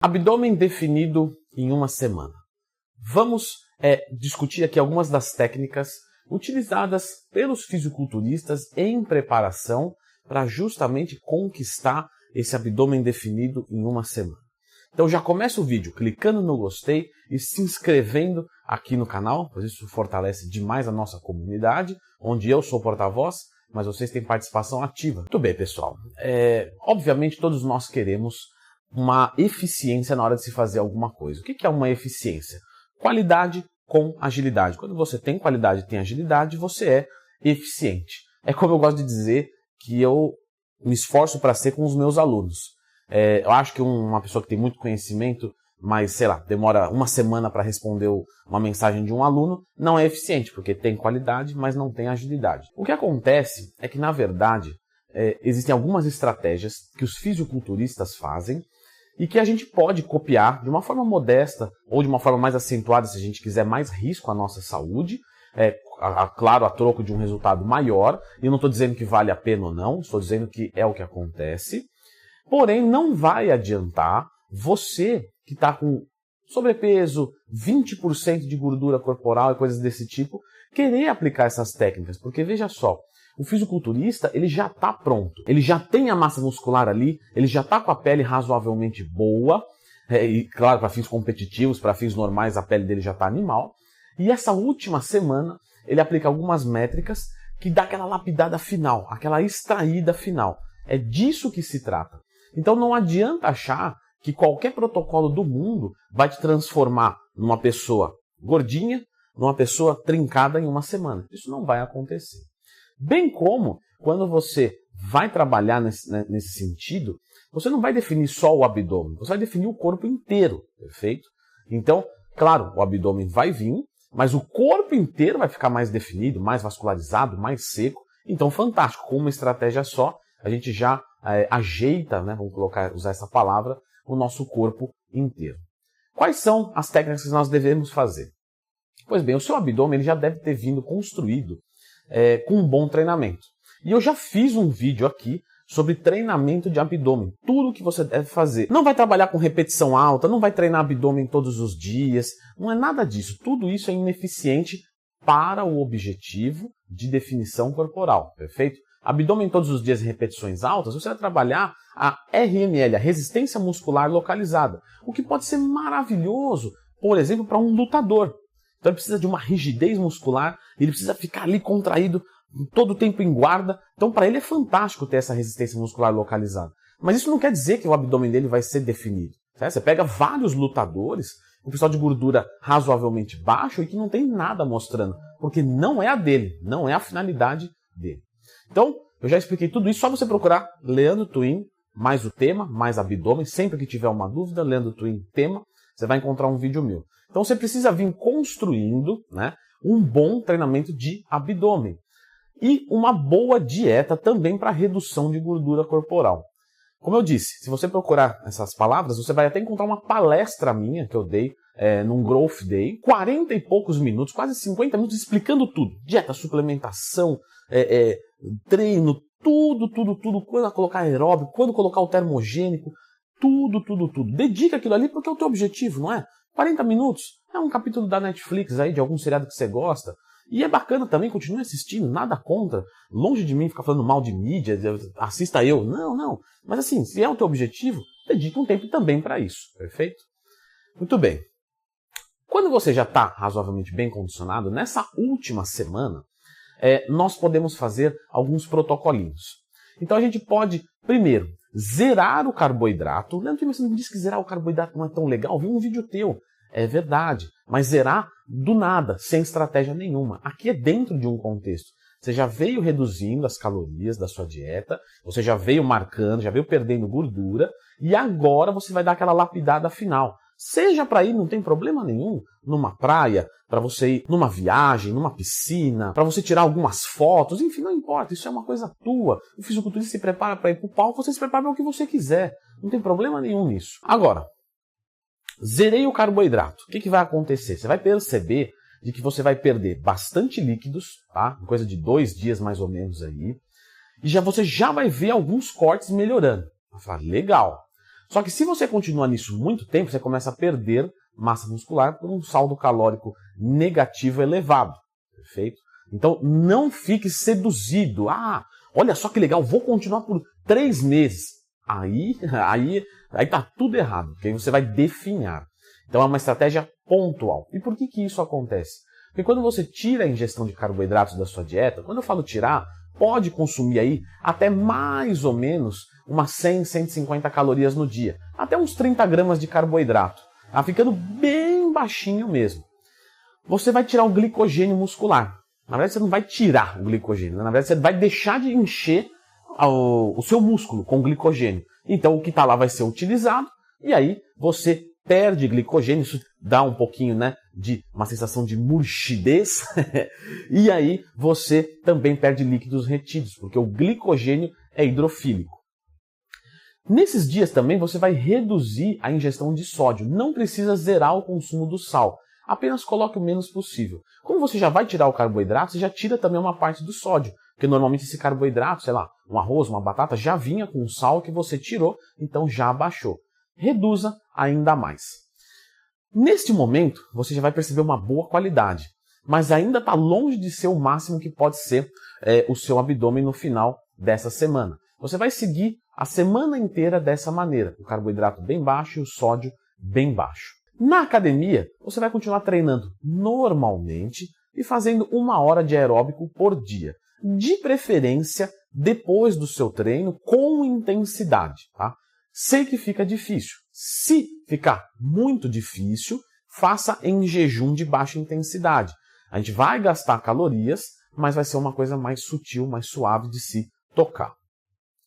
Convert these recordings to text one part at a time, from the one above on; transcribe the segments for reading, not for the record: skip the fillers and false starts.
Abdômen definido em uma semana. Vamos discutir aqui algumas das técnicas utilizadas pelos fisiculturistas em preparação para justamente conquistar esse abdômen definido em uma semana. Então já começa o vídeo clicando no gostei e se inscrevendo aqui no canal, pois isso fortalece demais a nossa comunidade, onde eu sou porta-voz, mas vocês têm participação ativa. Muito bem, pessoal. Obviamente todos nós queremos uma eficiência na hora de se fazer alguma coisa. O que é uma eficiência? Qualidade com agilidade. Quando você tem qualidade e tem agilidade, você é eficiente. É como eu gosto de dizer que eu me esforço para ser com os meus alunos. Eu acho que uma pessoa que tem muito conhecimento, mas, sei lá, demora uma semana para responder uma mensagem de um aluno, não é eficiente, porque tem qualidade, mas não tem agilidade. O que acontece é que, na verdade, existem algumas estratégias que os fisiculturistas fazem e que a gente pode copiar de uma forma modesta ou de uma forma mais acentuada, se a gente quiser mais risco à nossa saúde, claro, a troco de um resultado maior. E eu não estou dizendo que vale a pena ou não, estou dizendo que é o que acontece. Porém, não vai adiantar você que está com sobrepeso, 20% de gordura corporal e coisas desse tipo, querer aplicar essas técnicas. Porque veja só, o fisiculturista ele já está pronto, ele já tem a massa muscular ali, ele já está com a pele razoavelmente boa, e claro, para fins competitivos, para fins normais a pele dele já está animal. E essa última semana ele aplica algumas métricas que dá aquela lapidada final, aquela extraída final. É disso que se trata. Então não adianta achar que qualquer protocolo do mundo vai te transformar numa pessoa gordinha, numa pessoa trincada em uma semana. Isso não vai acontecer. Bem como, quando você vai trabalhar nesse sentido, você não vai definir só o abdômen, você vai definir o corpo inteiro, perfeito? Então, claro, o abdômen vai vir, mas o corpo inteiro vai ficar mais definido, mais vascularizado, mais seco. Então, fantástico, com uma estratégia só, a gente já ajeita, né, vamos usar essa palavra, o nosso corpo inteiro. Quais são as técnicas que nós devemos fazer? Pois bem, o seu abdômen ele já deve ter vindo construído com um bom treinamento. E eu já fiz um vídeo aqui sobre treinamento de abdômen. Tudo o que você deve fazer. Não vai trabalhar com repetição alta, não vai treinar abdômen todos os dias, não é nada disso. Tudo isso é ineficiente para o objetivo de definição corporal, perfeito? Abdômen todos os dias em repetições altas, você vai trabalhar a RML, a resistência muscular localizada, o que pode ser maravilhoso, por exemplo, para um lutador. Então ele precisa de uma rigidez muscular, ele precisa ficar ali contraído todo o tempo em guarda. Então para ele é fantástico ter essa resistência muscular localizada. Mas isso não quer dizer que o abdômen dele vai ser definido. Certo? Você pega vários lutadores, um pessoal de gordura razoavelmente baixo e que não tem nada mostrando, porque não é a dele, não é a finalidade dele. Então, eu já expliquei tudo isso, só você procurar Leandro Twin, mais o tema, mais abdômen. Sempre que tiver uma dúvida, Leandro Twin, tema, você vai encontrar um vídeo meu. Então você precisa vir construindo, né, um bom treinamento de abdômen. E uma boa dieta também para redução de gordura corporal. Como eu disse, se você procurar essas palavras, você vai até encontrar uma palestra minha que eu dei num Growth Day, 40 e poucos minutos, quase 50 minutos, explicando tudo. Dieta, suplementação, treino, tudo, quando colocar aeróbico, quando colocar o termogênico, tudo. Dedica aquilo ali porque é o teu objetivo, não é? 40 minutos, é um capítulo da Netflix aí, de algum seriado que você gosta. E é bacana também, continue assistindo, nada contra. Longe de mim ficar falando mal de mídia, assista eu. Não. Mas assim, se é o teu objetivo, dedica um tempo também para isso, perfeito? Muito bem. Quando você já está razoavelmente bem condicionado, nessa última semana, nós podemos fazer alguns protocolinhos. Então a gente pode, primeiro, zerar o carboidrato. Leandro, você não disse que zerar o carboidrato não é tão legal? Vi um vídeo teu. É verdade, mas zerar do nada, sem estratégia nenhuma. Aqui é dentro de um contexto. Você já veio reduzindo as calorias da sua dieta, você já veio marcando, já veio perdendo gordura, e agora você vai dar aquela lapidada final. Seja para ir, não tem problema nenhum, numa praia, para você ir numa viagem, numa piscina, para você tirar algumas fotos, enfim, não importa, isso é uma coisa tua. O fisiculturista se prepara para ir para o palco, você se prepara para o que você quiser. Não tem problema nenhum nisso. Agora, zerei o carboidrato. O que vai acontecer? Você vai perceber de que você vai perder bastante líquidos, tá? Coisa de 2 dias mais ou menos aí. E você já vai ver alguns cortes melhorando. Vai falar, legal. Só que se você continua nisso muito tempo, você começa a perder massa muscular por um saldo calórico negativo elevado, perfeito? Então não fique seduzido. Ah, olha só que legal, vou continuar por 3 meses. Aí tá tudo errado, porque aí você vai definhar. Então é uma estratégia pontual. E por que isso acontece? Porque quando você tira a ingestão de carboidratos da sua dieta, quando eu falo tirar, pode consumir aí até mais ou menos umas 100, 150 calorias no dia. Até uns 30 gramas de carboidrato. Tá ficando bem baixinho mesmo. Você vai tirar o glicogênio muscular. Na verdade, você não vai tirar o glicogênio. Na verdade, você vai deixar de encher o seu músculo com glicogênio. Então, o que está lá vai ser utilizado. E aí, você perde glicogênio. Isso dá um pouquinho, né, de uma sensação de murchidez. E aí, você também perde líquidos retidos, porque o glicogênio é hidrofílico. Nesses dias também, você vai reduzir a ingestão de sódio. Não precisa zerar o consumo do sal. Apenas coloque o menos possível. Como você já vai tirar o carboidrato, você já tira também uma parte do sódio. Porque normalmente esse carboidrato, sei lá, um arroz, uma batata, já vinha com o sal que você tirou, então já abaixou. Reduza ainda mais. Neste momento, você já vai perceber uma boa qualidade, mas ainda está longe de ser o máximo que pode ser o seu abdômen no final dessa semana. Você vai seguir a semana inteira dessa maneira, o carboidrato bem baixo e o sódio bem baixo. Na academia, você vai continuar treinando normalmente e fazendo 1 hora de aeróbico por dia. De preferência, depois do seu treino, com intensidade. Tá? Sei que fica difícil. Se ficar muito difícil, faça em jejum de baixa intensidade. A gente vai gastar calorias, mas vai ser uma coisa mais sutil, mais suave de se tocar.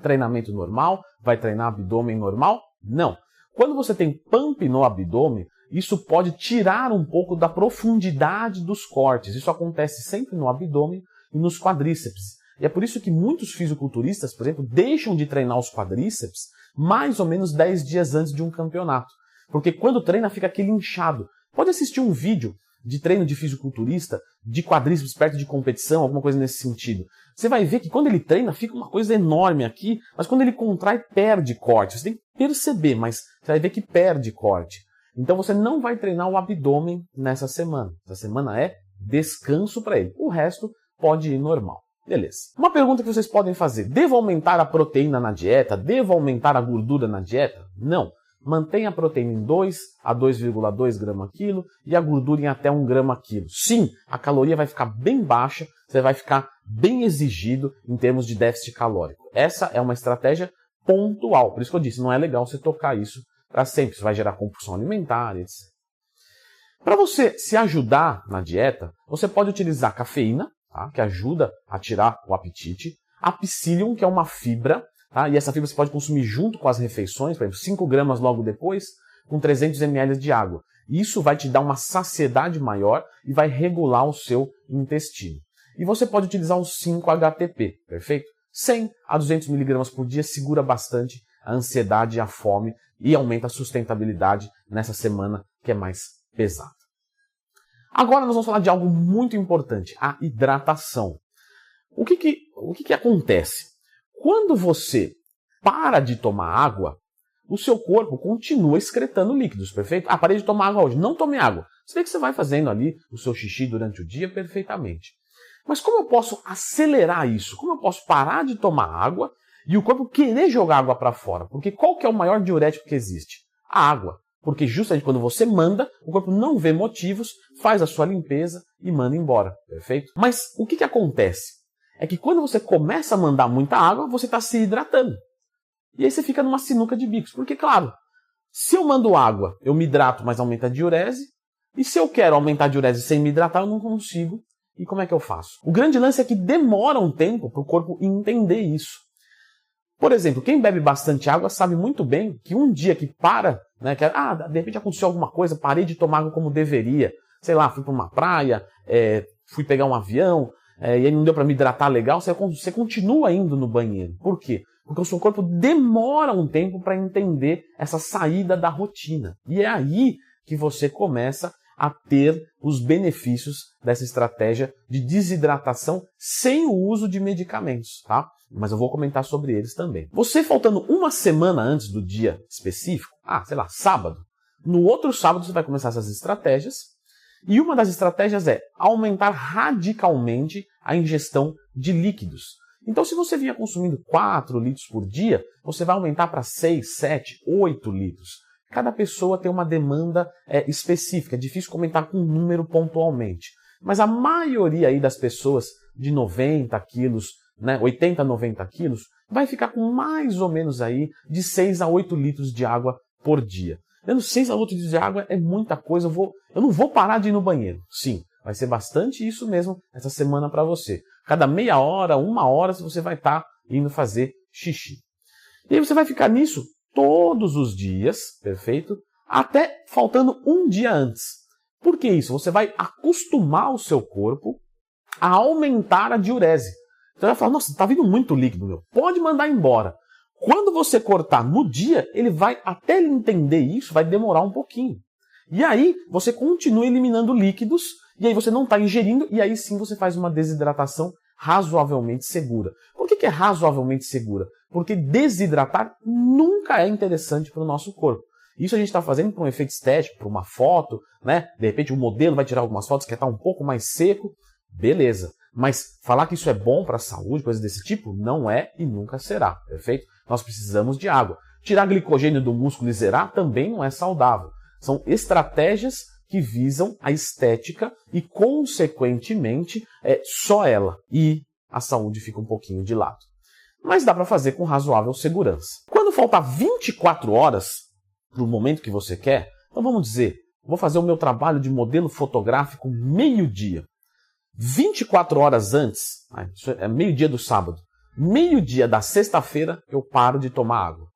Treinamento normal? Vai treinar abdômen normal? Não. Quando você tem pump no abdômen, isso pode tirar um pouco da profundidade dos cortes. Isso acontece sempre no abdômen e nos quadríceps. E é por isso que muitos fisiculturistas, por exemplo, deixam de treinar os quadríceps mais ou menos 10 dias antes de um campeonato. Porque quando treina fica aquele inchado. Pode assistir um vídeo de treino de fisiculturista, de quadríceps perto de competição, alguma coisa nesse sentido. Você vai ver que quando ele treina fica uma coisa enorme aqui, mas quando ele contrai perde corte. Você tem que perceber, mas você vai ver que perde corte. Então você não vai treinar o abdômen nessa semana. Essa semana é descanso para ele. O resto pode ir normal. Beleza. Uma pergunta que vocês podem fazer. Devo aumentar a proteína na dieta? Devo aumentar a gordura na dieta? Não. Mantenha a proteína em 2 a 2,2 gramas quilo e a gordura em até 1 grama quilo. Sim, a caloria vai ficar bem baixa, você vai ficar bem exigido em termos de déficit calórico. Essa é uma estratégia pontual. Por isso que eu disse, não é legal você tocar isso para sempre. Isso vai gerar compulsão alimentar, etc. Para você se ajudar na dieta, você pode utilizar cafeína, tá? Que ajuda a tirar o apetite. A psyllium, que é uma fibra, tá? E essa fibra você pode consumir junto com as refeições, por exemplo, 5 gramas logo depois, com 300 ml de água. Isso vai te dar uma saciedade maior e vai regular o seu intestino. E você pode utilizar o 5-HTP, perfeito? 100 a 200 mg por dia segura bastante a ansiedade e a fome e aumenta a sustentabilidade nessa semana que é mais pesada. Agora nós vamos falar de algo muito importante, a hidratação. O que acontece? Quando você para de tomar água, o seu corpo continua excretando líquidos, perfeito? Ah, parei de tomar água hoje, não tome água. Você vê que você vai fazendo ali o seu xixi durante o dia perfeitamente. Mas como eu posso acelerar isso? Como eu posso parar de tomar água e o corpo querer jogar água para fora? Porque qual que é o maior diurético que existe? A água. Porque justamente quando você manda, o corpo não vê motivos, faz a sua limpeza e manda embora, perfeito? Mas o que acontece? É que quando você começa a mandar muita água, você está se hidratando. E aí você fica numa sinuca de bicos. Porque, claro, se eu mando água, eu me hidrato, mas aumenta a diurese. E se eu quero aumentar a diurese sem me hidratar, eu não consigo. E como é que eu faço? O grande lance é que demora um tempo para o corpo entender isso. Por exemplo, quem bebe bastante água sabe muito bem que um dia que para, né, que de repente aconteceu alguma coisa, parei de tomar água como deveria. Sei lá, fui para uma praia, fui pegar um avião, e aí não deu para me hidratar legal, você continua indo no banheiro. Por quê? Porque o seu corpo demora um tempo para entender essa saída da rotina. E é aí que você começa a ter os benefícios dessa estratégia de desidratação sem o uso de medicamentos, tá? mas eu vou comentar sobre eles também. Você faltando uma semana antes do dia específico, sei lá, sábado, no outro sábado você vai começar essas estratégias, e uma das estratégias é aumentar radicalmente a ingestão de líquidos. Então, se você vinha consumindo 4 litros por dia, você vai aumentar para 6, 7, 8 litros. Cada pessoa tem uma demanda específica, é difícil comentar com um número pontualmente. Mas a maioria aí das pessoas de 90 quilos, 80, 90 quilos, vai ficar com mais ou menos aí de 6 a 8 litros de água por dia. 6 a 8 litros de água é muita coisa, eu não vou parar de ir no banheiro. Sim, vai ser bastante isso mesmo essa semana para você. Cada meia hora, 1 hora, você vai estar indo fazer xixi. E aí você vai ficar nisso todos os dias, perfeito? Até faltando um dia antes. Por que isso? Você vai acostumar o seu corpo a aumentar a diurese. Então vai falar, nossa, está vindo muito líquido, meu. Pode mandar embora. Quando você cortar no dia, até ele entender isso, vai demorar um pouquinho. E aí você continua eliminando líquidos, e aí você não está ingerindo, e aí sim você faz uma desidratação razoavelmente segura. Por que é razoavelmente segura? Porque desidratar nunca é interessante para o nosso corpo. Isso a gente está fazendo para um efeito estético, para uma foto, De repente o modelo vai tirar algumas fotos que está um pouco mais seco, beleza. Mas falar que isso é bom para a saúde, coisas desse tipo, não é e nunca será, perfeito? Nós precisamos de água. Tirar glicogênio do músculo e zerar também não é saudável. São estratégias que visam a estética e, consequentemente, só ela. E a saúde fica um pouquinho de lado. Mas dá para fazer com razoável segurança. Quando faltar 24 horas para o momento que você quer, então vamos dizer, vou fazer o meu trabalho de modelo fotográfico meio-dia. 24 horas antes, isso é meio-dia do sábado, meio-dia da sexta-feira, eu paro de tomar água.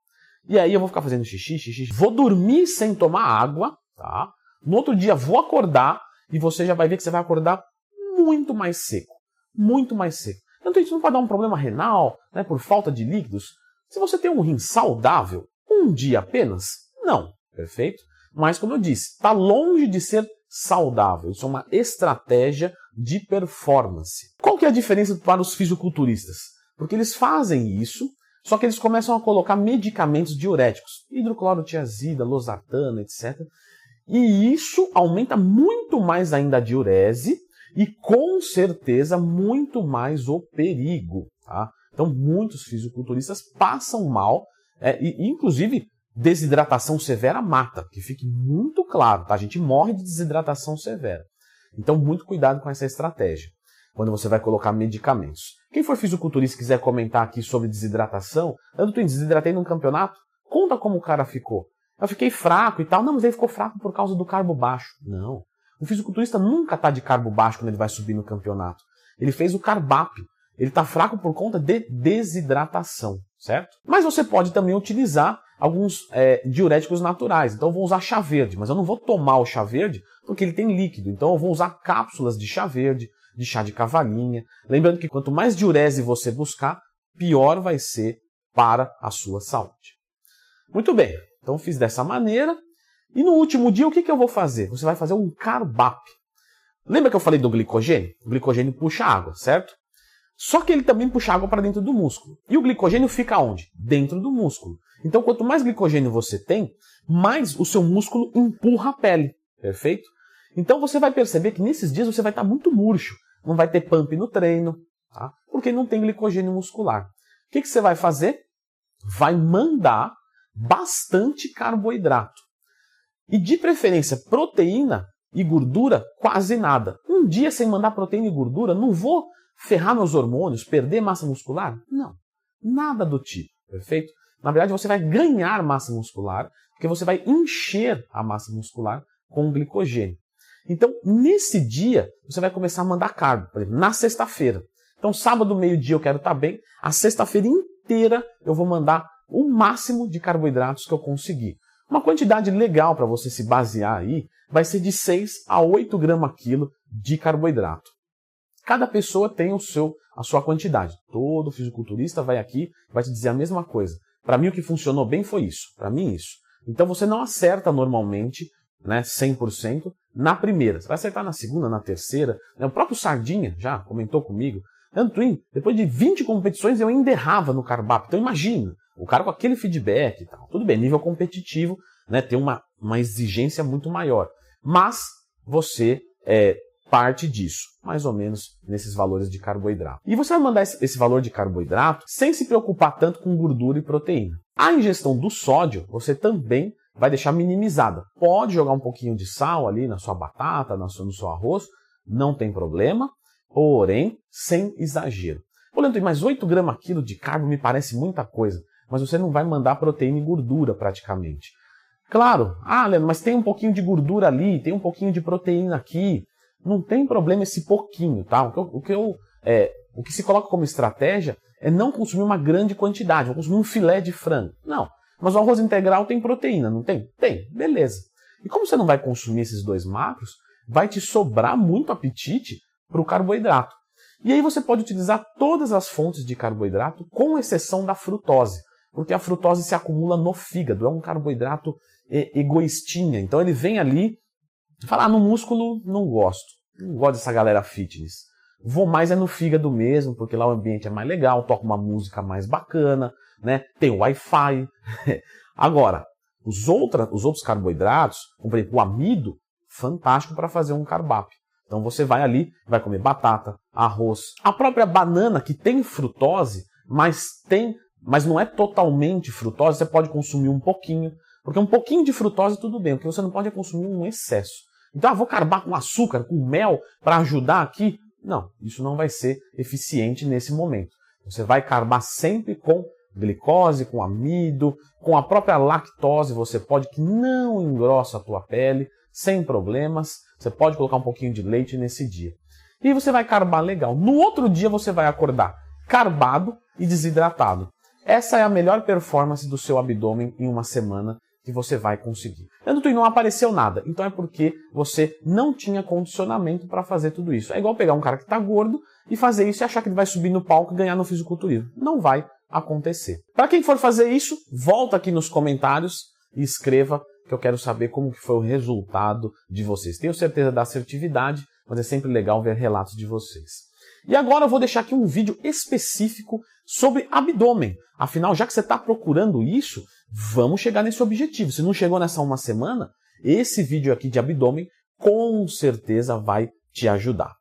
E aí eu vou ficar fazendo xixi, vou dormir sem tomar água, tá? No outro dia vou acordar e você já vai ver que você vai acordar muito mais seco. Muito mais seco. Tanto isso não vai dar um problema renal, por falta de líquidos. Se você tem um rim saudável, um dia apenas, não, perfeito? Mas como eu disse, está longe de ser saudável. Isso é uma estratégia de performance. Qual que é a diferença para os fisiculturistas? Porque eles fazem isso, só que eles começam a colocar medicamentos diuréticos, hidroclorotiazida, losartana, etc. E isso aumenta muito mais ainda a diurese e, com certeza, muito mais o perigo. Tá? Então, muitos fisiculturistas passam mal, e inclusive desidratação severa mata, que fique muito claro, tá? A gente morre de desidratação severa. Então, muito cuidado com essa estratégia, quando você vai colocar medicamentos. Quem for fisiculturista e quiser comentar aqui sobre desidratação, eu desidratei num campeonato, conta como o cara ficou. Eu fiquei fraco e tal. Não, mas ele ficou fraco por causa do carbo baixo. Não. O fisiculturista nunca está de carbo baixo quando ele vai subir no campeonato. Ele fez o carb-up. Ele está fraco por conta de desidratação, certo? Mas você pode também utilizar alguns diuréticos naturais. Então eu vou usar chá verde, mas eu não vou tomar o chá verde porque ele tem líquido. Então eu vou usar cápsulas de chá verde, de chá de cavalinha. Lembrando que quanto mais diurese você buscar, pior vai ser para a sua saúde. Muito bem, então fiz dessa maneira. E no último dia, o que eu vou fazer? Você vai fazer um carb-up. Lembra que eu falei do glicogênio? O glicogênio puxa água, certo? Só que ele também puxa água para dentro do músculo. E o glicogênio fica onde? Dentro do músculo. Então, quanto mais glicogênio você tem, mais o seu músculo empurra a pele. Perfeito? Então, você vai perceber que nesses dias você vai estar muito murcho. Não vai ter pump no treino, tá? Porque não tem glicogênio muscular. O que você vai fazer? Vai mandar bastante carboidrato. E de preferência, proteína e gordura, quase nada. Um dia sem mandar proteína e gordura, não vou ferrar meus hormônios, perder massa muscular? Não, nada do tipo, perfeito? Na verdade, você vai ganhar massa muscular, porque você vai encher a massa muscular com glicogênio. Então, nesse dia, você vai começar a mandar carbo, por exemplo, na sexta-feira. Então, sábado, meio-dia, eu quero estar bem. A sexta-feira inteira, eu vou mandar o máximo de carboidratos que eu conseguir. Uma quantidade legal para você se basear aí vai ser de 6 a 8 gramas quilo de carboidrato. Cada pessoa tem a sua quantidade. Todo fisiculturista vai aqui e vai te dizer a mesma coisa. Para mim, o que funcionou bem foi isso. Para mim, isso. Então, você não acerta normalmente, 100% na primeira. Você vai acertar na segunda, na terceira. O próprio Sardinha já comentou comigo. Leandro Twin, depois de 20 competições eu ainda errava no carb-up. Então imagina, o cara com aquele feedback e tal. Tudo bem, nível competitivo, né, tem uma exigência muito maior. Mas você parte disso, mais ou menos nesses valores de carboidrato. E você vai mandar esse valor de carboidrato sem se preocupar tanto com gordura e proteína. A ingestão do sódio você também vai deixar minimizada. Pode jogar um pouquinho de sal ali na sua batata, no seu arroz, não tem problema, porém sem exagero. Pô, Leandro, mas 8 gramas quilo de carbo me parece muita coisa, mas você não vai mandar proteína e gordura praticamente. Claro, Leandro, mas tem um pouquinho de gordura ali, tem um pouquinho de proteína aqui. Não tem problema esse pouquinho, tá? O que se coloca como estratégia é não consumir uma grande quantidade, vou consumir um filé de frango. Não, mas o arroz integral tem proteína, não tem? Tem, beleza. E como você não vai consumir esses 2 macros, vai te sobrar muito apetite para o carboidrato. E aí você pode utilizar todas as fontes de carboidrato, com exceção da frutose, porque a frutose se acumula no fígado, é um carboidrato egoístinha. Então ele vem ali e fala, no músculo não gosto dessa galera fitness. Vou mais no fígado mesmo, porque lá o ambiente é mais legal, toco uma música mais bacana, né? Tem Wi-Fi. Agora, os outros carboidratos, como por exemplo o amido, fantástico para fazer um carb-up. Então você vai ali, vai comer batata, arroz. A própria banana que tem frutose, mas não é totalmente frutose, você pode consumir um pouquinho, porque um pouquinho de frutose tudo bem, o que você não pode é consumir um excesso. Então, vou carbar com açúcar, com mel, para ajudar aqui? Não, isso não vai ser eficiente nesse momento. Você vai carbar sempre com glicose, com amido, com a própria lactose, você pode, que não engrossa a tua pele, sem problemas. Você pode colocar um pouquinho de leite nesse dia. E você vai carbar legal. No outro dia você vai acordar carbado e desidratado. Essa é a melhor performance do seu abdômen em uma semana que você vai conseguir. Leandro Twin, não apareceu nada, então é porque você não tinha condicionamento para fazer tudo isso. É igual pegar um cara que está gordo e fazer isso e achar que ele vai subir no palco e ganhar no fisiculturismo. Não vai acontecer. Para quem for fazer isso, volta aqui nos comentários e escreva, que eu quero saber como que foi o resultado de vocês. Tenho certeza da assertividade, mas é sempre legal ver relatos de vocês. E agora eu vou deixar aqui um vídeo específico sobre abdômen. Afinal, já que você está procurando isso, vamos chegar nesse objetivo. Se não chegou nessa uma semana, esse vídeo aqui de abdômen com certeza vai te ajudar.